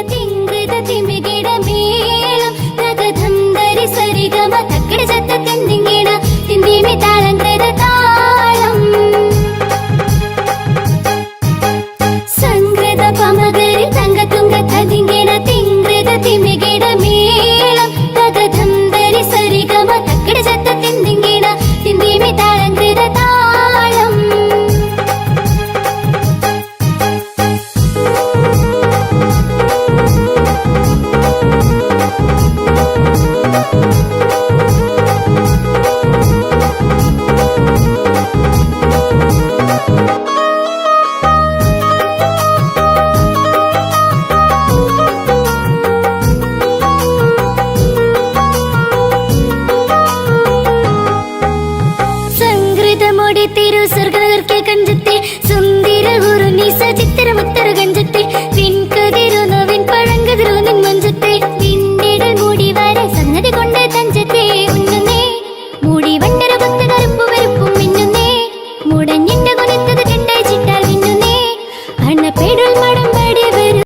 തിങ്കൃത തിമികിട മേളം തകധം ധരി സരിഗമ തക്കട ചത്ത തെന്തിങ്ങിട തിന്തിമി താളങ്കൃത താളം സംകൃത പമകരി തങ്കതുംഗ തതിങ്ങിട തിങ്കൃത തിമികിട മേളം തകധം ധരി സരിഗമ തക്കട ചത്ത തെന്തിങ്ങിട തിന്തിമി താളങ്കൃത താളം തിരു സ്വർഗനഗർ കെ കഞ്ചത്തെ സുന്ദര ഗുരു നിസ ചിത്തിര മുത്തര ഗഞ്ചത്തെ